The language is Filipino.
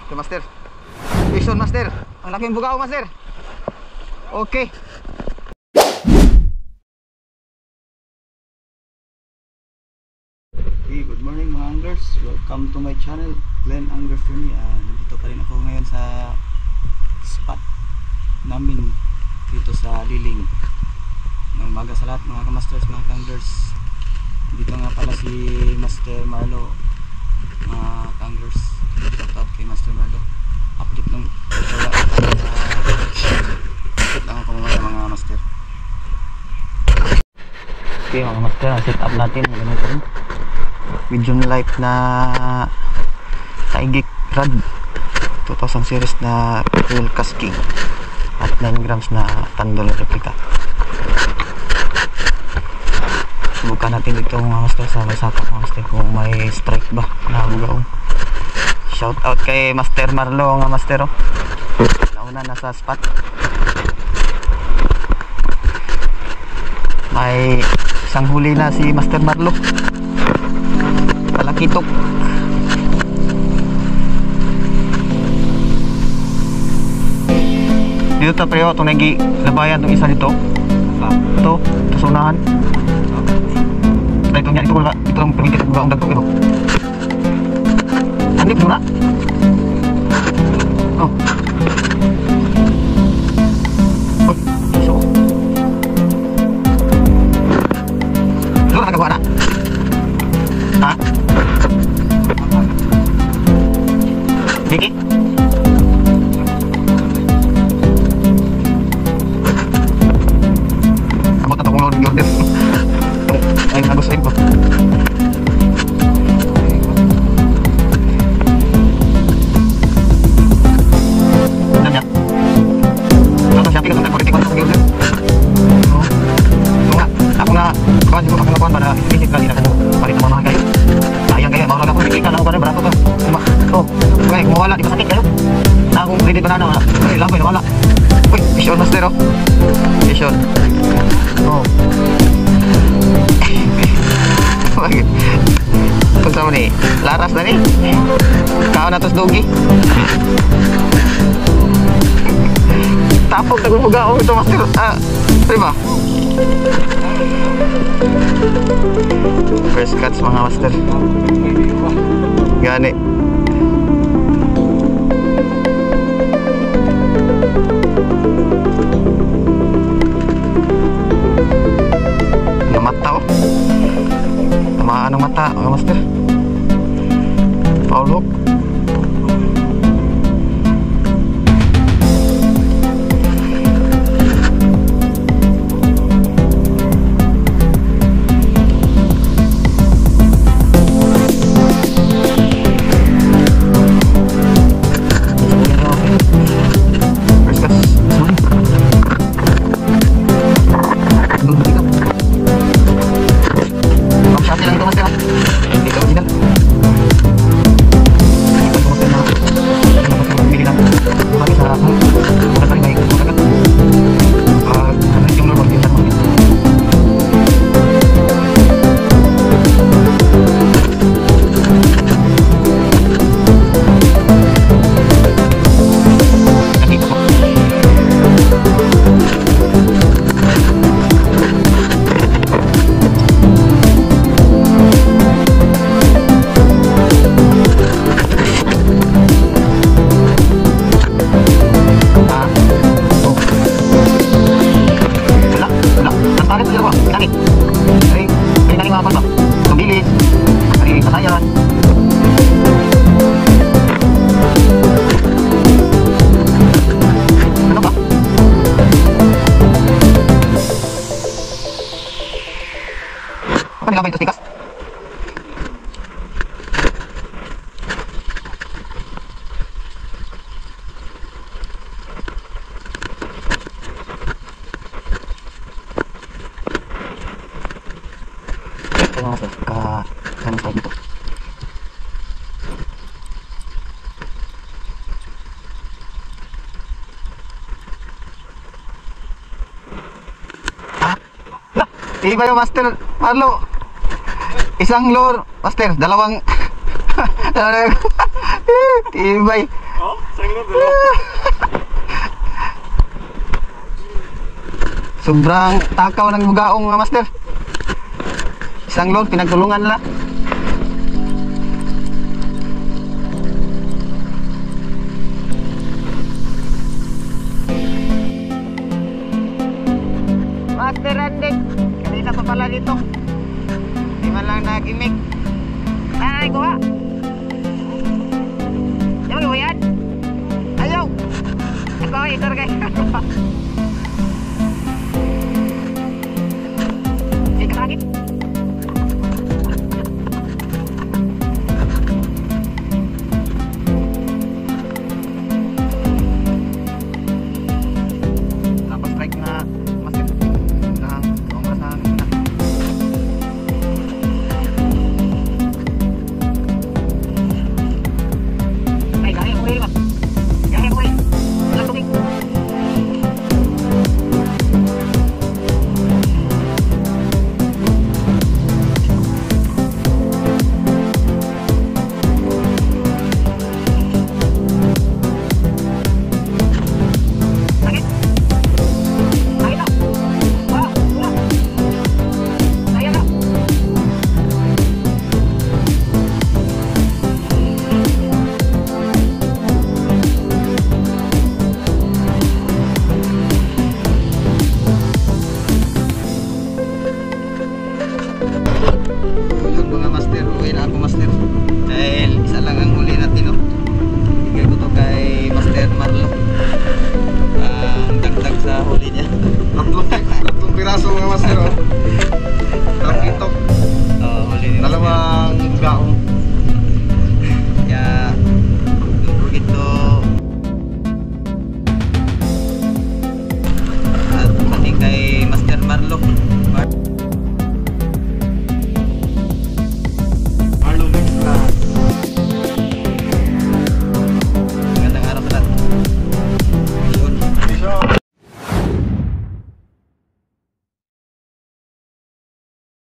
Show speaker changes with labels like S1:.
S1: Okay, master. Vision, master. Ang laking bugao, master. Okay. Hey, good morning mga anglers. Welcome to my channel, Glenn Anglers Journey. Nandito pa rin ako ngayon sa spot namin dito sa Liling. Ng umaga sa lahat mga kamasters, mga anglers. Dito nga pala si Master Marlo, mga anglers. Shout out kay Master Marlo. Update lang update lang ako mga master. Okay mga master, set up natin ganito rin. Medium light na Taigik rod 2000 series na full casking at 9 grams na tandol replica. Subukan natin dito mga master sa may sapak mga master kung may strike ba na bugaw. Shout out kay Master Marlo nga master, oh. Nauna nasa spot. May isang huli na si Master Marlo. Palakitok. Dito ta preo itong nagi labayan itong isa dito. Ito, kasunahan. Ito niya, ito ang pamitit ng bugaong dagto. Andip mo na? Oh. Oh, iso. Ito na nagawa na? Ha? Diki? Abot na ito kung loading order. Ay, nagustuhin ko. Master, oh. Vision. Oh. Bakit? Punta mo ni laras na ni. Kao na tos dogi. Tapok na gumuga ako ito, master. Prima. First cuts mga master. Gani. Mata, oh. Tamaan ng mata mga master. Foul hook. Apa itu tikas? Masuk ke dalam slide itu. Iba yung Master Marlo. Isang lure, master, dalawang. Tibay.
S2: Sobrang takaw ng bugaong mga master. Isang load, pinagtulungan nila. Master Randik, kanina pa pala dito. Di man lang nag-imik. Ay, kuha. Ayaw, ibayad. Ayaw. Ako, isar kayo.